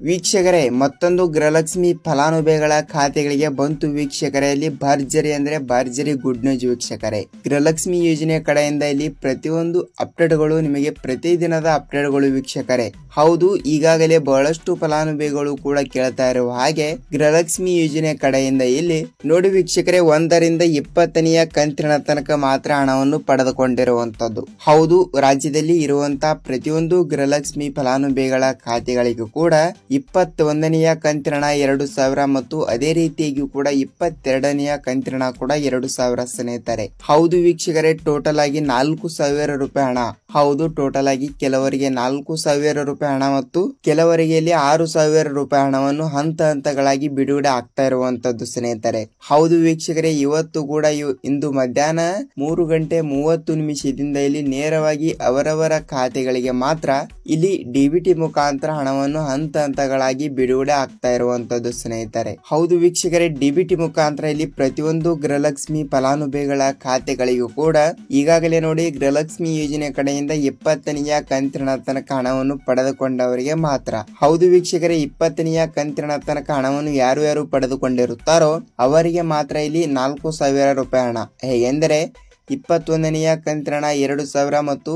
ವೀಕ್ಷಕರೇ, ಮತ್ತೊಂದು ಗೃಹಲಕ್ಷ್ಮಿ ಫಲಾನುಭವಿಗಳ ಖಾತೆಗಳಿಗೆ ಬಂತು ವೀಕ್ಷಕರೇ. ಇಲ್ಲಿ ಭರ್ಜರಿ ಅಂದ್ರೆ ಭರ್ಜರಿ ಗುಡ್ ನ್ಯೂಸ್ ವೀಕ್ಷಕರೇ. ಗೃಹಲಕ್ಷ್ಮಿ ಯೋಜನೆ ಕಡೆಯಿಂದ ಇಲ್ಲಿ ಪ್ರತಿಯೊಂದು ಅಪ್ಡೇಟ್ಗಳು ನಿಮಗೆ ಪ್ರತಿದಿನದ ಅಪ್ಡೇಟ್ಗಳು ವೀಕ್ಷಕರೇ. ಹೌದು, ಈಗಾಗಲೇ ಬಹಳಷ್ಟು ಫಲಾನುಭವಿಗಳು ಕೂಡ ಕೇಳ್ತಾ ಇರುವ ಹಾಗೆ ಗೃಹಲಕ್ಷ್ಮಿ ಯೋಜನೆ ಕಡೆಯಿಂದ ಇಲ್ಲಿ ನೋಡಿ ವೀಕ್ಷಕರೇ, 1ರಿಂದ 20ನೇ ಕಂತಿನ ತನಕ ಮಾತ್ರ ಹಣವನ್ನು ಪಡೆದುಕೊಂಡಿರುವಂತದ್ದು. ಹೌದು, ರಾಜ್ಯದಲ್ಲಿ ಇರುವಂತಹ ಪ್ರತಿಯೊಂದು ಗೃಹಲಕ್ಷ್ಮಿ ಫಲಾನುಭವಿಗಳ ಖಾತೆಗಳಿಗೂ ಕೂಡ 21ನೇ ಕಂತಿನ 2,000 ಮತ್ತು ಅದೇ ರೀತಿಯಾಗಿ ಕೂಡ 22ನೇ ಕಂತಿನ ಕೂಡ 2,000 ಸ್ನೇಹಿತರೆ. ಹೌದು ವೀಕ್ಷಕರೇ, ಟೋಟಲ್ ಆಗಿ 4,000 ರೂಪಾಯಿ ಹಣ. ಹೌದು, ಟೋಟಲ್ ಆಗಿ ಕೆಲವರಿಗೆ 4,000 ರೂಪಾಯಿ ಹಣ ಮತ್ತು ಕೆಲವರಿಗೆ ಇಲ್ಲಿ 6,000 ರೂಪಾಯಿ ಹಣವನ್ನು ಹಂತ ಹಂತಗಳಾಗಿ ಬಿಡುಗಡೆ ಆಗ್ತಾ ಇರುವಂತದ್ದು ಸ್ನೇಹಿತರೆ. ಹೌದು ವೀಕ್ಷಕರೇ, ಇವತ್ತು ಕೂಡ ಇಂದು ಮಧ್ಯಾಹ್ನ 3:30 ಇಲ್ಲಿ ನೇರವಾಗಿ ಅವರವರ ಖಾತೆಗಳಿಗೆ ಮಾತ್ರ ಇಲ್ಲಿ ಡಿಬಿಟಿ ಮುಖಾಂತರ ಹಣವನ್ನು ಹಂತ ಹಂತಗಳಾಗಿ ಬಿಡುಗಡೆ ಆಗ್ತಾ ಇರುವಂತದ್ದು ಸ್ನೇಹಿತರೆ. ಹೌದು ವೀಕ್ಷಕರೇ, ಡಿಬಿಟಿ ಮುಖಾಂತರ ಇಲ್ಲಿ ಪ್ರತಿಯೊಂದು ಗೃಹಲಕ್ಷ್ಮಿ ಫಲಾನುಭವಿಗಳ ಖಾತೆಗಳಿಗೂ ಕೂಡ ಈಗಾಗಲೇ ನೋಡಿ ಗೃಹಲಕ್ಷ್ಮಿ ಯೋಜನೆ ಕಡೆಯಿಂದ 20ನೇ ಕಂತಿನ ತನಕ ಹಣವನ್ನು ಪಡೆದುಕೊಂಡವರಿಗೆ ಮಾತ್ರ. ಹೌದು ವೀಕ್ಷಕರೇ, 20ನೇ ಕಂತಿನ ತನಕ ಹಣವನ್ನು ಯಾರು ಪಡೆದುಕೊಂಡಿರುತ್ತಾರೋ ಅವರಿಗೆ ಮಾತ್ರ ಇಲ್ಲಿ 4,000 ರೂಪಾಯಿ ಹಣ. ಹೇಗೆಂದರೆ 21ನೇ ಕಂತಿನ 2,000 ಮತ್ತು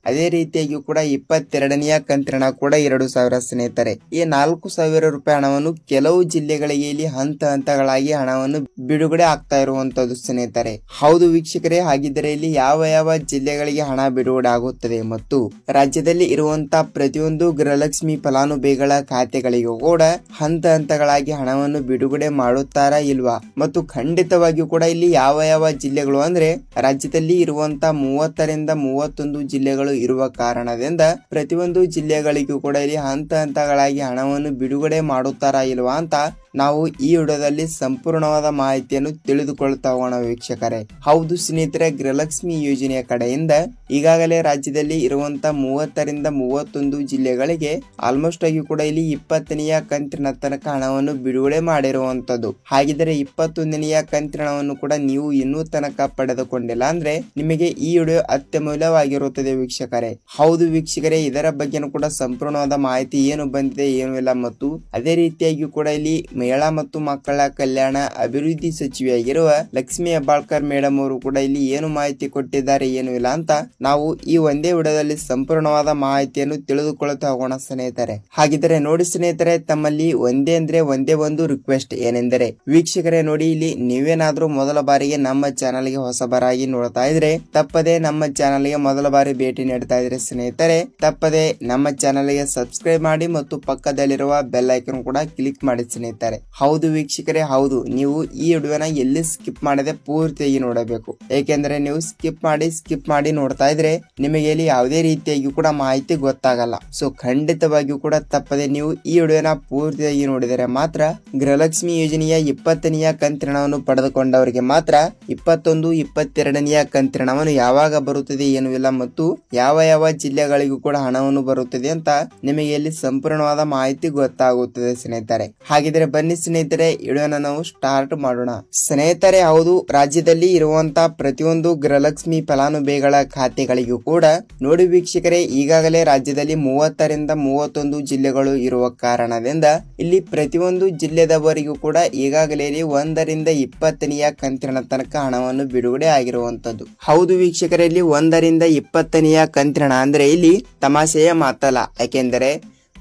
ಅದೇ ರೀತಿಯಾಗಿ ಕೂಡ 22ನೇ ಕಂತಿನ ಕೂಡ 2,000 ಸ್ನೇಹಿತರೆ. ಈ 4,000 ರೂಪಾಯಿ ಹಣವನ್ನು ಕೆಲವು ಜಿಲ್ಲೆಗಳಿಗೆ ಇಲ್ಲಿ ಹಂತ ಹಂತಗಳಾಗಿ ಹಣವನ್ನು ಬಿಡುಗಡೆ ಆಗ್ತಾ ಇರುವಂತದ್ದು ಸ್ನೇಹಿತರೆ. ಹೌದು ವೀಕ್ಷಕರೇ, ಹಾಗಿದ್ದರೆ ಇಲ್ಲಿ ಯಾವ ಜಿಲ್ಲೆಗಳಿಗೆ ಹಣ ಬಿಡುಗಡೆ ಆಗುತ್ತದೆ ಮತ್ತು ರಾಜ್ಯದಲ್ಲಿ ಇರುವಂತಹ ಪ್ರತಿಯೊಂದು ಗೃಹಲಕ್ಷ್ಮಿ ಫಲಾನುಭವಿಗಳ ಖಾತೆಗಳಿಗೂ ಕೂಡ ಹಂತ ಹಂತಗಳಾಗಿ ಹಣವನ್ನು ಬಿಡುಗಡೆ ಮಾಡುತ್ತಾರಾ ಇಲ್ವಾ ಮತ್ತು ಖಂಡಿತವಾಗಿಯೂ ಕೂಡ ಇಲ್ಲಿ ಯಾವ ಜಿಲ್ಲೆಗಳು ಅಂದ್ರೆ ರಾಜ್ಯದಲ್ಲಿ ಇರುವಂತಹ 30ರಿಂದ 31 ಜಿಲ್ಲೆಗಳು ಇರುವ ಕಾರಣದಿಂದ ಪ್ರತಿಯೊಂದು ಜಿಲ್ಲೆಗಳಿಗೂ ಕೂಡ ಇಲ್ಲಿ ಹಂತ ಹಂತಗಳಾಗಿ ಹಣವನ್ನು ಬಿಡುಗಡೆ ಮಾಡುತ್ತಾರಾ ಇಲ್ವಾ ಅಂತ ನಾವು ಈ ವಿಡಿಯೋದಲ್ಲಿ ಸಂಪೂರ್ಣವಾದ ಮಾಹಿತಿಯನ್ನು ತಿಳಿದುಕೊಳ್ತಾ ಹೋಗೋಣ ವೀಕ್ಷಕರೇ. ಹೌದು ಸ್ನೇಹಿತರೆ, ಗೃಹಲಕ್ಷ್ಮಿ ಯೋಜನೆಯ ಕಡೆಯಿಂದ ಈಗಾಗಲೇ ರಾಜ್ಯದಲ್ಲಿ ಇರುವಂತಹ 30ರಿಂದ 31 ಜಿಲ್ಲೆಗಳಿಗೆ ಆಲ್ಮೋಸ್ಟ್ ಆಗಿ ಕೂಡ ಇಲ್ಲಿ 20ನೇ ಕಂತಿನ ತನಕ ಹಣವನ್ನು ಬಿಡುಗಡೆ ಮಾಡಿರುವಂತದ್ದು. ಹಾಗಿದ್ರೆ 21ನೇ ಕಂತಿನ ಹಣವನ್ನು ಕೂಡ ನೀವು ಇನ್ನೂ ತನಕ ಪಡೆದುಕೊಂಡಿಲ್ಲ ಅಂದ್ರೆ ನಿಮಗೆ ಈ ವಿಡಿಯೋ ಅತ್ಯಮೂಲ್ಯವಾಗಿರುತ್ತದೆ ವೀಕ್ಷಕರೇ. ಹೌದು ವೀಕ್ಷಕರೇ, ಇದರ ಬಗ್ಗೆನೂ ಕೂಡ ಸಂಪೂರ್ಣವಾದ ಮಾಹಿತಿ ಏನು ಬಂದಿದೆ ಏನು ಇಲ್ಲ ಮತ್ತು ಅದೇ ರೀತಿಯಾಗಿ ಕೂಡ ಇಲ್ಲಿ ಮಹಿಳಾ ಮತ್ತು ಮಕ್ಕಳ ಕಲ್ಯಾಣ ಅಭಿವೃದ್ಧಿ ಸಚಿವೆಯಾಗಿರುವ ಲಕ್ಷ್ಮಿ ಹೆಬ್ಬಾಳ್ಕರ್ ಮೇಡಮ್ ಅವರು ಕೂಡ ಇಲ್ಲಿ ಏನು ಮಾಹಿತಿ ಕೊಟ್ಟಿದ್ದಾರೆ ಏನು ಇಲ್ಲ ಅಂತ ನಾವು ಈ ಒಂದೇ ವಿಡಿಯೋದಲ್ಲಿ ಸಂಪೂರ್ಣವಾದ ಮಾಹಿತಿಯನ್ನು ತಿಳಿದುಕೊಳ್ಳುತ್ತಾ ಹೋಗೋಣ ಸ್ನೇಹಿತರೆ. ಹಾಗಿದ್ರೆ ನೋಡಿ ಸ್ನೇಹಿತರೆ, ತಮ್ಮಲ್ಲಿ ಒಂದೇ ಒಂದು ರಿಕ್ವೆಸ್ಟ್ ಏನೆಂದರೆ ವೀಕ್ಷಕರೇ ನೋಡಿ, ಇಲ್ಲಿ ನೀವೇನಾದ್ರೂ ಮೊದಲ ಬಾರಿಗೆ ನಮ್ಮ ಚಾನಲ್ಗೆ ಹೊಸಬರಾಗಿ ನೋಡ್ತಾ ಇದ್ರೆ ತಪ್ಪದೆ ನಮ್ಮ ಚಾನಲ್ಗೆ ಮೊದಲ ಬಾರಿ ಭೇಟಿ ನೀಡ್ತಾ ಇದ್ರೆ ಸ್ನೇಹಿತರೆ ತಪ್ಪದೆ ನಮ್ಮ ಚಾನಲ್ಗೆ ಸಬ್ಸ್ಕ್ರೈಬ್ ಮಾಡಿ ಮತ್ತು ಪಕ್ಕದಲ್ಲಿರುವ ಬೆಲ್ ಐಕನ್ ಕೂಡ ಕ್ಲಿಕ್ ಮಾಡಿ ಸ್ನೇಹಿತರೆ. ಹೌದು ವೀಕ್ಷಕರೇ, ಹೌದು, ನೀವು ಈ ವಿಡಿಯೋನ ಎಲ್ಲಿ ಸ್ಕಿಪ್ ಮಾಡದೆ ಪೂರ್ತಿಯಾಗಿ ನೋಡಬೇಕು. ಏಕೆಂದ್ರೆ ನೀವು ಸ್ಕಿಪ್ ಮಾಡಿ ನೋಡ್ತಾ ಇದ್ರೆ ನಿಮಗೆ ಇಲ್ಲಿ ಯಾವುದೇ ರೀತಿಯಾಗಿ ಕೂಡ ಮಾಹಿತಿ ಗೊತ್ತಾಗಲ್ಲ. ಸೊ ಖಂಡಿತವಾಗಿಯೂ ಕೂಡ ತಪ್ಪದೆ ನೀವು ಈ ವಿಡಿಯೋನ ಪೂರ್ತಿಯಾಗಿ ನೋಡಿದರೆ ಮಾತ್ರ ಗೃಹಲಕ್ಷ್ಮಿ ಯೋಜನೆಯ 20ನೇ ಕಂತಿನ ಹಣವನ್ನು ಪಡೆದುಕೊಂಡವರಿಗೆ ಮಾತ್ರ 21, 22ನೇ ಕಂತಿನ ಹಣವನ್ನು ಯಾವಾಗ ಬರುತ್ತದೆ ಏನು ಇಲ್ಲ ಮತ್ತು ಯಾವ ಜಿಲ್ಲೆಗಳಿಗೂ ಕೂಡ ಹಣವನ್ನು ಬರುತ್ತದೆ ಅಂತ ನಿಮಗೆ ಇಲ್ಲಿ ಸಂಪೂರ್ಣವಾದ ಮಾಹಿತಿ ಗೊತ್ತಾಗುತ್ತದೆ ಸ್ನೇಹಿತರೆ. ಹಾಗಿದ್ರೆ ಬನ್ನಿ ಸ್ನೇಹಿತರೆ, ವಿಡಿಯೋನ ನಾವು ಸ್ಟಾರ್ಟ್ ಮಾಡೋಣ ಸ್ನೇಹಿತರೆ. ಹೌದು, ರಾಜ್ಯದಲ್ಲಿ ಇರುವಂತಹ ಪ್ರತಿಯೊಂದು ಗೃಹಲಕ್ಷ್ಮಿ ಫಲಾನುಭವಿಗಳ ಖಾತೆಗಳಿಗೂ ಕೂಡ ನೋಡಿ ವೀಕ್ಷಕರೇ, ಈಗಾಗಲೇ ರಾಜ್ಯದಲ್ಲಿ 30ರಿಂದ 31 ಜಿಲ್ಲೆಗಳು ಇರುವ ಕಾರಣದಿಂದ ಇಲ್ಲಿ ಪ್ರತಿಯೊಂದು ಜಿಲ್ಲೆದವರಿಗೂ ಕೂಡ ಈಗಾಗಲೇ 1ರಿಂದ 20ನೇ ಕಂತಿನ ತನಕ ಹಣವನ್ನು ಬಿಡುಗಡೆ ಆಗಿರುವಂತದ್ದು. ಹೌದು ವೀಕ್ಷಕರೇ, ಇಲ್ಲಿ 1ರಿಂದ 20ನೇ ಕಂತಿನ ಹಣ ಅಂದ್ರೆ ಇಲ್ಲಿ ತಮಾಷೆಯ ಮಾತಲ್ಲ. ಯಾಕೆಂದರೆ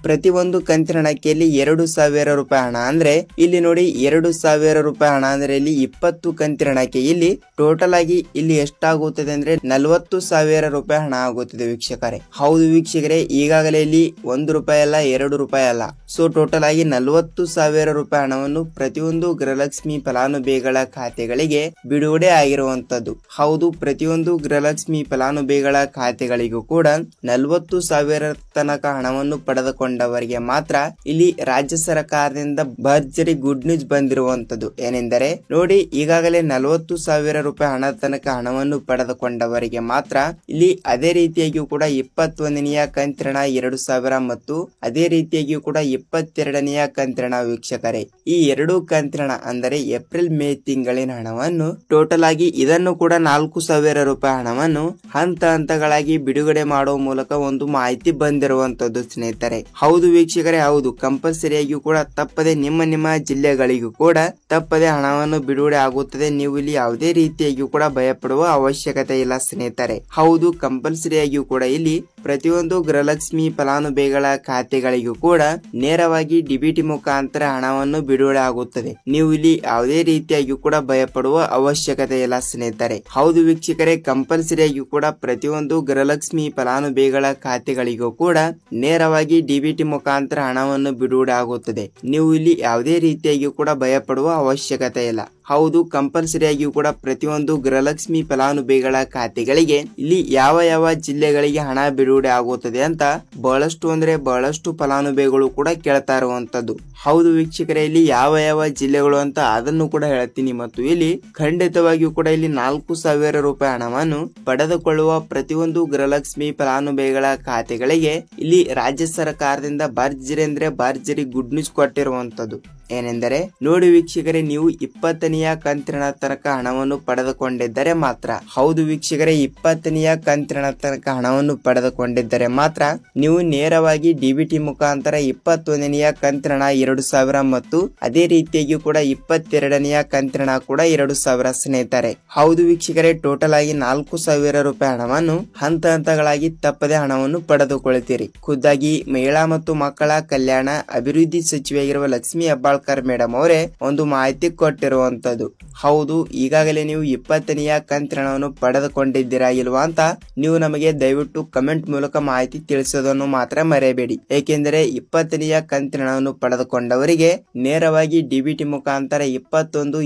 ಪ್ರತಿಯೊಂದು ಕಂತಿನ ಹಣಕ್ಕೆ ಇಲ್ಲಿ 2,000 ರೂಪಾಯಿ ಹಣ ಅಂದ್ರೆ ಇಲ್ಲಿ ನೋಡಿ 2,000 ರೂಪಾಯಿ ಹಣ ಅಂದ್ರೆ ಇಲ್ಲಿ 20 ಕಂತಿನ ಹಣಕ್ಕೆ ಇಲ್ಲಿ ಟೋಟಲ್ ಆಗಿ ಇಲ್ಲಿ ಎಷ್ಟಾಗುತ್ತದೆ ಅಂದ್ರೆ 40,000 ರೂಪಾಯಿ ಹಣ ಆಗುತ್ತದೆ ವೀಕ್ಷಕರೇ. ಹೌದು ವೀಕ್ಷಕರೇ, ಈಗಾಗಲೇ ಇಲ್ಲಿ 1 ರೂಪಾಯಿ ಅಲ್ಲ 2 ರೂಪಾಯಿ ಅಲ್ಲ, ಸೊ ಟೋಟಲ್ ಆಗಿ 40,000 ರೂಪಾಯಿ ಹಣವನ್ನು ಪ್ರತಿಯೊಂದು ಗೃಹಲಕ್ಷ್ಮಿ ಫಲಾನುಭವಿಗಳ ಖಾತೆಗಳಿಗೆ ಬಿಡುಗಡೆ ಆಗಿರುವಂತದ್ದು. ಹೌದು, ಪ್ರತಿಯೊಂದು ಗೃಹಲಕ್ಷ್ಮಿ ಫಲಾನುಭವಿಗಳ ಖಾತೆಗಳಿಗೂ ಕೂಡ 40,000 ತನಕ ಹಣವನ್ನು ಪಡೆದುಕೊಂಡವರಿಗೆ ಮಾತ್ರ ಇಲ್ಲಿ ರಾಜ್ಯ ಸರ್ಕಾರದಿಂದ ಭರ್ಜರಿ ಗುಡ್ ನ್ಯೂಸ್ ಬಂದಿರುವಂತದ್ದು. ಏನೆಂದರೆ ನೋಡಿ, ಈಗಾಗಲೇ 40,000 ರೂಪಾಯಿ ಹಣ ತನಕ ಹಣವನ್ನು ಪಡೆದುಕೊಂಡವರಿಗೆ ಮಾತ್ರ ಇಲ್ಲಿ ಅದೇ ರೀತಿಯಾಗಿಯೂ ಕೂಡ 21ನೇ ಕಂತಿನ 2,000 ಮತ್ತು ಅದೇ ರೀತಿಯಾಗಿಯೂ ಕೂಡ 22ನೇ ಕಂತಿನ ವೀಕ್ಷಕರೇ, ಈ 2 ಕಂತಿನ ಅಂದರೆ ಏಪ್ರಿಲ್ ಮೇ ತಿಂಗಳಿನ ಹಣವನ್ನು ಟೋಟಲ್ ಆಗಿ ಇದನ್ನು ಕೂಡ 4,000 ರೂಪಾಯಿ ಹಣವನ್ನು ಹಂತ ಹಂತಗಳಾಗಿ ಬಿಡುಗಡೆ ಮಾಡುವ ಮೂಲಕ ಒಂದು ಮಾಹಿತಿ ಬಂದಿರುವಂತದ್ದು ಸ್ನೇಹಿತರೆ. ಹೌದು ವೀಕ್ಷಕರೇ, ಹೌದು, ಕಂಪಲ್ಸರಿಯಾಗಿಯೂ ಕೂಡ ತಪ್ಪದೆ ನಿಮ್ಮ ಜಿಲ್ಲೆಗಳಿಗೂ ಕೂಡ ತಪ್ಪದೆ ಹಣವನ್ನು ಬಿಡುಗಡೆ ಆಗುತ್ತದೆ. ನೀವು ಇಲ್ಲಿ ಯಾವುದೇ ರೀತಿಯಾಗಿಯೂ ಕೂಡ ಭಯಪಡುವ ಅವಶ್ಯಕತೆ ಇಲ್ಲ ಸ್ನೇಹಿತರೆ. ಹೌದು, ಕಂಪಲ್ಸರಿಯಾಗಿಯೂ ಕೂಡ ಇಲ್ಲಿ ಪ್ರತಿಯೊಂದು ಗೃಹಲಕ್ಷ್ಮಿ ಫಲಾನುಭವಿಗಳ ಖಾತೆಗಳಿಗೂ ಕೂಡ ನೇರವಾಗಿ ಡಿಬಿಟಿ ಮುಖಾಂತರ ಹಣವನ್ನು ಬಿಡುಗಡೆ ಆಗುತ್ತದೆ. ನೀವು ಇಲ್ಲಿ ಯಾವುದೇ ರೀತಿಯಾಗಿಯೂ ಕೂಡ ಭಯಪಡುವ ಅವಶ್ಯಕತೆ ಇಲ್ಲ ಸ್ನೇಹಿತರೆ. ಹೌದು ವೀಕ್ಷಕರೇ, ಕಂಪಲ್ಸರಿಯಾಗಿಯೂ ಕೂಡ ಪ್ರತಿಯೊಂದು ಗೃಹಲಕ್ಷ್ಮಿ ಫಲಾನುಭವಿಗಳ ಖಾತೆಗಳಿಗೂ ಕೂಡ ನೇರವಾಗಿ ಡಿಬಿಟಿ ಮುಖಾಂತರ ಹಣವನ್ನು ಬಿಡುಗಡೆ ಆಗುತ್ತದೆ. ನೀವು ಇಲ್ಲಿ ಯಾವುದೇ ರೀತಿಯಾಗಿಯೂ ಕೂಡ ಭಯಪಡುವ ಅವಶ್ಯಕತೆ ಇಲ್ಲ. ಹೌದು, ಕಂಪಲ್ಸರಿಯಾಗಿಯೂ ಕೂಡ ಪ್ರತಿಯೊಂದು ಗೃಹಲಕ್ಷ್ಮಿ ಫಲಾನುಭವಿಗಳ ಖಾತೆಗಳಿಗೆ ಇಲ್ಲಿ ಯಾವ ಜಿಲ್ಲೆಗಳಿಗೆ ಹಣ ಬಿಡುಗಡೆ ಆಗುತ್ತದೆ ಅಂತ ಬಹಳಷ್ಟು ಫಲಾನುಭವಿಗಳು ಕೂಡ ಕೇಳ್ತಾ ಇರುವಂತದ್ದು. ಹೌದು ವೀಕ್ಷಕರೇ, ಇಲ್ಲಿ ಯಾವ ಜಿಲ್ಲೆಗಳು ಅಂತ ಅದನ್ನು ಕೂಡ ಹೇಳ್ತೀನಿ. ಮತ್ತು ಇಲ್ಲಿ ಖಂಡಿತವಾಗಿಯೂ ಕೂಡ ಇಲ್ಲಿ 4,000 ರೂಪಾಯಿ ಹಣವನ್ನು ಪಡೆದುಕೊಳ್ಳುವ ಪ್ರತಿಯೊಂದು ಗೃಹಲಕ್ಷ್ಮಿ ಫಲಾನುಭವಿಗಳ ಖಾತೆಗಳಿಗೆ ಇಲ್ಲಿ ರಾಜ್ಯ ಸರ್ಕಾರದಿಂದ ಭರ್ಜರಿ ಗುಡ್ ನ್ಯೂಸ್ ಕೊಟ್ಟಿರುವಂತದ್ದು. ಏನೆಂದರೆ ನೋಡಿ ವೀಕ್ಷಕರೇ, ನೀವು 20ನೆಯ ಕಂತಿನ ತನಕ ಹಣವನ್ನು ಪಡೆದುಕೊಂಡಿದ್ದರೆ ಮಾತ್ರ, ಹೌದು ವೀಕ್ಷಕರೇ, 20ನೆಯ ಕಂತಿನ ತನಕ ಹಣವನ್ನು ಪಡೆದುಕೊಂಡಿದ್ದರೆ ಮಾತ್ರ ನೀವು ನೇರವಾಗಿ ಡಿಬಿಟಿ ಮುಖಾಂತರ 21ನೆಯ ಕಂತಿನ 2,000 ಮತ್ತು ಅದೇ ರೀತಿಯಾಗಿ ಕೂಡ 22ನೆಯ ಕಂತಿನ ಕೂಡ 2,000 ಸ್ನೇಹಿತರೆ. ಹೌದು ವೀಕ್ಷಕರೇ, ಟೋಟಲ್ ಆಗಿ 4,000 ರೂಪಾಯಿ ಹಣವನ್ನು ಹಂತಗಳಾಗಿ ತಪ್ಪದೆ ಹಣವನ್ನು ಪಡೆದುಕೊಳ್ಳುತ್ತೀರಿ. ಖುದ್ದಾಗಿ ಮಹಿಳಾ ಮತ್ತು ಮಕ್ಕಳ ಕಲ್ಯಾಣ ಅಭಿವೃದ್ಧಿ ಸಚಿವೆಯಾಗಿರುವ ಲಕ್ಷ್ಮಿ ಹೆಬ್ಬಾಳ್ಕರ್ ಮೇಡಮ್ ಅವರೇ ಒಂದು ಮಾಹಿತಿ ಕೊಟ್ಟಿರುವಂತದ್ದು. ಹೌದು, ಈಗಾಗಲೇ ನೀವು 20ನೆಯ ಕಂತಿನ ಹಣವನ್ನು ಪಡೆದುಕೊಂಡಿದ್ದೀರಾ ಇಲ್ವಾ ಅಂತ ನೀವು ನಮಗೆ ದಯವಿಟ್ಟು ಕಮೆಂಟ್ ಮೂಲಕ ಮಾಹಿತಿ ತಿಳಿಸೋದನ್ನು ಮಾತ್ರ ಮರೆಯಬೇಡಿ. ಏಕೆಂದರೆ 20ನೆಯ ಕಂತಿನ ಹಣವನ್ನು ಪಡೆದುಕೊಂಡವರಿಗೆ ನೇರವಾಗಿ ಡಿಬಿಟಿ ಮುಖಾಂತರ 21,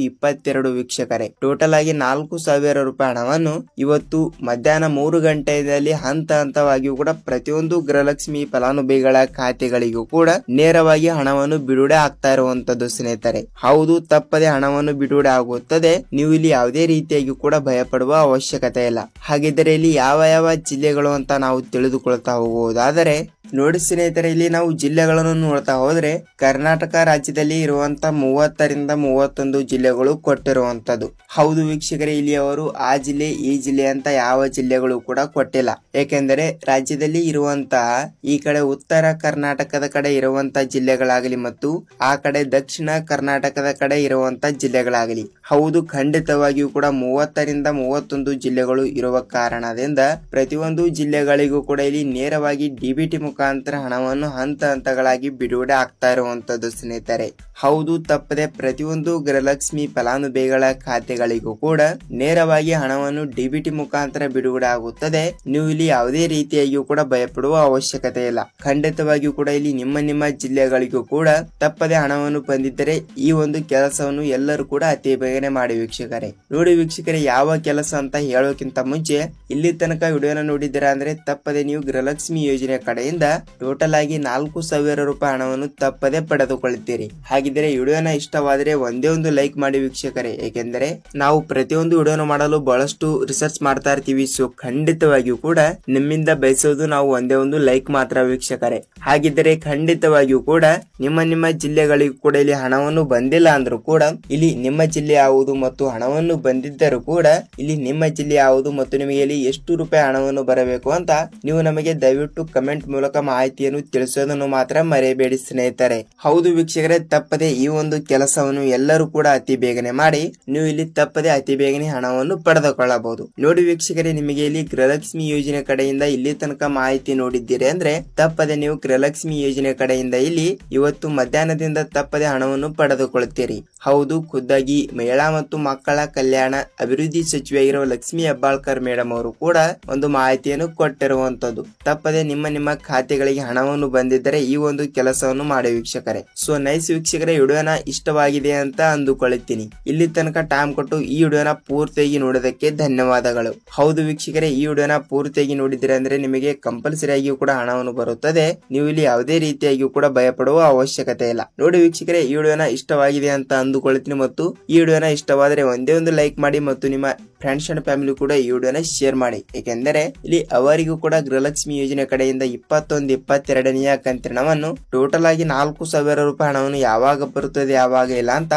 22 ವೀಕ್ಷಕರೇ ಟೋಟಲ್ ಆಗಿ 4,000 ರೂಪಾಯಿ ಹಣವನ್ನು ಇವತ್ತು ಮಧ್ಯಾಹ್ನ 3 ಗಂಟೆಯಲ್ಲಿ ಹಂತವಾಗಿಯೂ ಕೂಡ ಪ್ರತಿಯೊಂದು ಗೃಹಲಕ್ಷ್ಮಿ ಫಲಾನುಭವಿಗಳ ಖಾತೆಗಳಿಗೂ ಕೂಡ ನೇರವಾಗಿ ಹಣವನ್ನು ಬಿಡುಗಡೆ ಆಗ್ತಾ ಇರುವಂತದ್ದು ಸ್ನೇಹಿತರೆ. ಹೌದು, ತಪ್ಪದೆ ಹಣವನ್ನು ಬಿಡುಗಡೆ ಆಗುತ್ತದೆ. ನೀವು ಇಲ್ಲಿ ಯಾವುದೇ ರೀತಿಯಾಗಿ ಕೂಡ ಭಯಪಡುವ ಅವಶ್ಯಕತೆ ಇಲ್ಲ. ಹಾಗಿದ್ದರೆ ಇಲ್ಲಿ ಯಾವ ಜಿಲ್ಲೆಗಳು ಅಂತ ನಾವು ತಿಳಿದುಕೊಳ್ತಾ ಹೋಗುವುದಾದರೆ ನೋಡಿ ಸ್ನೇಹಿತರೆ, ಇಲ್ಲಿ ನಾವು ಜಿಲ್ಲೆಗಳನ್ನು ನೋಡ್ತಾ ಹೋದ್ರೆ ಕರ್ನಾಟಕ ರಾಜ್ಯದಲ್ಲಿ ಇರುವಂತ 30ರಿಂದ 31 ಜಿಲ್ಲೆಗಳು ಕೊಟ್ಟಿರುವಂತದ್ದು. ಹೌದು ವೀಕ್ಷಕರೇ, ಇಲ್ಲಿ ಅವರು ಆ ಜಿಲ್ಲೆ ಈ ಜಿಲ್ಲೆ ಅಂತ ಯಾವ ಜಿಲ್ಲೆಗಳು ಕೂಡ ಕೊಟ್ಟಿಲ್ಲ. ಏಕೆಂದರೆ ರಾಜ್ಯದಲ್ಲಿ ಇರುವಂತಹ ಈ ಕಡೆ ಉತ್ತರ ಕರ್ನಾಟಕದ ಕಡೆ ಇರುವಂತ ಜಿಲ್ಲೆಗಳಾಗಲಿ ಮತ್ತು ಆ ಕಡೆ ದಕ್ಷಿಣ ಕರ್ನಾಟಕದ ಕಡೆ ಇರುವಂತ ಜಿಲ್ಲೆಗಳಾಗಲಿ, ಹೌದು ಖಂಡಿತವಾಗಿಯೂ ಕೂಡ 30ರಿಂದ 31 ಜಿಲ್ಲೆಗಳು ಇರುವ ಕಾರಣದಿಂದ ಪ್ರತಿಯೊಂದು ಜಿಲ್ಲೆಗಳಿಗೂ ಕೂಡ ಇಲ್ಲಿ ನೇರವಾಗಿ ಡಿಬಿಟಿ ಮುಖಾಂತರ ಹಣವನ್ನು ಹಂತಗಳಾಗಿ ಬಿಡುಗಡೆ ಆಗ್ತಾ ಇರುವಂತದ್ದು ಸ್ನೇಹಿತರೆ. ಹೌದು, ತಪ್ಪದೆ ಪ್ರತಿಯೊಂದು ಗೃಹಲಕ್ಷ್ಮಿ ಫಲಾನುಭವಿಗಳ ಖಾತೆಗಳಿಗೂ ಕೂಡ ನೇರವಾಗಿ ಹಣವನ್ನು ಡಿಬಿಟಿ ಮುಖಾಂತರ ಬಿಡುಗಡೆ ಆಗುತ್ತದೆ. ನೀವು ಇಲ್ಲಿ ಯಾವುದೇ ರೀತಿಯಾಗಿಯೂ ಕೂಡ ಭಯಪಡುವ ಅವಶ್ಯಕತೆ ಇಲ್ಲ. ಖಂಡಿತವಾಗಿಯೂ ಕೂಡ ಇಲ್ಲಿ ನಿಮ್ಮ ಜಿಲ್ಲೆಗಳಿಗೂ ಕೂಡ ತಪ್ಪದೆ ಹಣವನ್ನು ಬಂದಿದ್ದರೆ ಈ ಒಂದು ಕೆಲಸವನ್ನು ಎಲ್ಲರೂ ಕೂಡ ಅತಿ ಬೇಗನೆ ಮಾಡಿ ವೀಕ್ಷಕರೇ. ನೋಡಿ ವೀಕ್ಷಕರೇ, ಯಾವ ಕೆಲಸ ಅಂತ ಹೇಳೋಕ್ಕಿಂತ ಮುಂಚೆ ಇಲ್ಲಿ ತನಕ ವಿಡಿಯೋನ ನೋಡಿದ್ದೀರಾ ಅಂದ್ರೆ ತಪ್ಪದೆ ನೀವು ಗೃಹಲಕ್ಷ್ಮಿ ಯೋಜನೆ ಕಡೆಯಿಂದ ಟೋಟಲ್ ಆಗಿ 4,000 ರೂಪಾಯಿ ಹಣವನ್ನು ತಪ್ಪದೆ ಪಡೆದುಕೊಳ್ಳುತ್ತೀರಿ. ಹಾಗಿದ್ರೆ ವಿಡಿಯೋನ ಇಷ್ಟವಾದರೆ ಒಂದೇ ಒಂದು ಲೈಕ್ ಮಾಡಿ ವೀಕ್ಷಕರೇ. ಏಕೆಂದರೆ ನಾವು ಪ್ರತಿಯೊಂದು ವಿಡಿಯೋನ ಮಾಡಲು ಬಹಳಷ್ಟು ರಿಸರ್ಚ್ ಮಾಡ್ತಾ ಇರ್ತೀವಿ. ಸೊ ಖಂಡಿತವಾಗಿಯೂ ಕೂಡ ನಿಮ್ಮಿಂದ ಬಯಸೋದು ನಾವು ಒಂದೇ ಒಂದು ಲೈಕ್ ಮಾತ್ರ ವೀಕ್ಷಕರೇ. ಹಾಗಿದ್ದರೆ ಖಂಡಿತವಾಗಿಯೂ ಕೂಡ ನಿಮ್ಮ ಜಿಲ್ಲೆಗಳಿಗೂ ಕೂಡ ಇಲ್ಲಿ ಹಣವನ್ನು ಬಂದಿಲ್ಲ ಅಂದ್ರೂ ಕೂಡ ಇಲ್ಲಿ ನಿಮ್ಮ ಜಿಲ್ಲೆ ಯಾವುದು ಮತ್ತು ಹಣವನ್ನು ಬಂದಿದ್ದರೂ ಕೂಡ ಇಲ್ಲಿ ನಿಮ್ಮ ಜಿಲ್ಲೆ ಯಾವುದು ಮತ್ತು ನಿಮಗೆ ಇಲ್ಲಿ ಎಷ್ಟು ರೂಪಾಯಿ ಹಣವನ್ನು ಬರಬೇಕು ಅಂತ ನೀವು ನಮಗೆ ದಯವಿಟ್ಟು ಕಮೆಂಟ್ ಮೂಲಕ ಮಾಹಿತಿಯನ್ನು ತಿಳಿಸೋದನ್ನು ಮಾತ್ರ ಮರೆಯಬೇಡಿ ಸ್ನೇಹಿತರೆ. ಹೌದು ವೀಕ್ಷಕರೇ, ತಪ್ಪದೆ ಈ ಒಂದು ಕೆಲಸವನ್ನು ಎಲ್ಲರೂ ಕೂಡ ಅತಿ ಬೇಗನೆ ಮಾಡಿ ನೀವು ಇಲ್ಲಿ ತಪ್ಪದೆ ಅತಿ ಬೇಗನೆ ಹಣವನ್ನು ಪಡೆದುಕೊಳ್ಳಬಹುದು. ನೋಡಿ ವೀಕ್ಷಕರೇ, ನಿಮಗೆ ಇಲ್ಲಿ ಗೃಹಲಕ್ಷ್ಮಿ ಯೋಜನೆ ಕಡೆಯಿಂದ ಇಲ್ಲಿ ತನಕ ಮಾಹಿತಿ ನೋಡಿದ್ದೀರಿ ಅಂದ್ರೆ ತಪ್ಪದೆ ನೀವು ಗೃಹಲಕ್ಷ್ಮಿ ಯೋಜನೆ ಕಡೆಯಿಂದ ಇಲ್ಲಿ ಇವತ್ತು ಮಧ್ಯಾಹ್ನದಿಂದ ತಪ್ಪದೆ ಹಣವನ್ನು ಪಡೆದುಕೊಳ್ಳುತ್ತೀರಿ. ಹೌದು, ಖುದ್ದಾಗಿ ಮಹಿಳಾ ಮತ್ತು ಮಕ್ಕಳ ಕಲ್ಯಾಣ ಅಭಿವೃದ್ಧಿ ಸಚಿವೆಯಾಗಿರುವ ಲಕ್ಷ್ಮಿ ಹೆಬ್ಬಾಳ್ಕರ್ ಮೇಡಮ್ ಅವರು ಕೂಡ ಒಂದು ಮಾಹಿತಿಯನ್ನು ಕೊಟ್ಟಿರುವಂತದ್ದು. ತಪ್ಪದೆ ನಿಮ್ಮ ಖಾತೆಗಳಿಗೆ ಹಣವನ್ನು ಬಂದಿದ್ದರೆ ಈ ಒಂದು ಕೆಲಸವನ್ನು ಮಾಡಿ ವೀಕ್ಷಕರೇ. ಸೊ ನೈಸ್ ವೀಕ್ಷಕರೇ, ವಿಡಿಯೋನ ಇಷ್ಟವಾಗಿದೆ ಅಂತ ಅಂದುಕೊಳ್ಳುತ್ತೀನಿ. ಇಲ್ಲಿ ತನಕ ಟೈಮ್ ಕೊಟ್ಟು ಈ ವಿಡಿಯೋನ ಪೂರ್ತಿಯಾಗಿ ನೋಡೋದಕ್ಕೆ ಧನ್ಯವಾದಗಳು. ಹೌದು ವೀಕ್ಷಕರೇ, ಈ ವಿಡಿಯೋನ ಪೂರ್ತಿಯಾಗಿ ನೋಡಿದ್ರೆ ಅಂದ್ರೆ ನಿಮಗೆ ಕಂಪಲ್ಸರಿ ಆಗಿಯೂ ಕೂಡ ಹಣವನ್ನು ಬರುತ್ತದೆ. ನೀವು ಇಲ್ಲಿ ಯಾವುದೇ ರೀತಿಯಾಗಿಯೂ ಕೂಡ ಭಯಪಡುವ ಅವಶ್ಯಕತೆ ಇಲ್ಲ. ನೋಡಿ ವೀಕ್ಷಕರೇ, ಈ ವಿಡಿಯೋನ ಇಷ್ಟವಾಗಿದೆ ಅಂತ ಅಂದುಕೊಳ್ಳುತ್ತೀನಿ ಮತ್ತು ಈ ವಿಡಿಯೋನ ಇಷ್ಟವಾದರೆ ಒಂದೇ ಒಂದು ಲೈಕ್ ಮಾಡಿ ಮತ್ತು ನಿಮ್ಮ ಫ್ರೆಂಡ್ಸ್ ಅಂಡ್ ಫ್ಯಾಮಿಲಿ ಕೂಡ ಈ ವಿಡಿಯೋನ ಶೇರ್ ಮಾಡಿ. ಏಕೆಂದರೆ ಇಲ್ಲಿ ಅವರಿಗೂ ಕೂಡ ಗೃಹಲಕ್ಷ್ಮಿ ಯೋಜನೆ ಕಡೆಯಿಂದ 21, 22ನೆಯ ಕಂತಿನ ಹಣವನ್ನು ಟೋಟಲ್ ಆಗಿ 4,000 ರೂಪಾಯಿ ಹಣವನ್ನು ಯಾವಾಗ ಬರುತ್ತದೆ ಯಾವಾಗ ಇಲ್ಲ ಅಂತ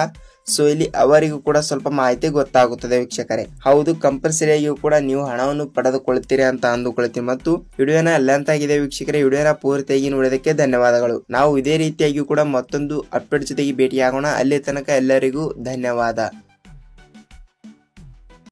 ಸೊ ಇಲ್ಲಿ ಅವರಿಗೂ ಕೂಡ ಸ್ವಲ್ಪ ಮಾಹಿತಿ ಗೊತ್ತಾಗುತ್ತದೆ ವೀಕ್ಷಕರೇ. ಹೌದು, ಕಂಪಲ್ಸರಿಯಾಗಿಯೂ ಕೂಡ ನೀವು ಹಣವನ್ನು ಪಡೆದುಕೊಳ್ಳುತ್ತೀರಿ ಅಂತ ಅಂದುಕೊಳ್ತೀವಿ. ಮತ್ತು ವಿಡಿಯೋನ ಲೆಂತ್ ಆಗಿದೆ ವೀಕ್ಷಕರೇ, ವಿಡಿಯೋನ ಪೂರ್ತಿಯಾಗಿ ನೋಡೋದಕ್ಕೆ ಧನ್ಯವಾದಗಳು. ನಾವು ಇದೇ ರೀತಿಯಾಗಿ ಕೂಡ ಮತ್ತೊಂದು ಅಪ್ಡೇಟ್ ಜೊತೆಗೆ ಭೇಟಿಯಾಗೋಣ. ಅಲ್ಲಿ ತನಕ ಎಲ್ಲರಿಗೂ ಧನ್ಯವಾದ.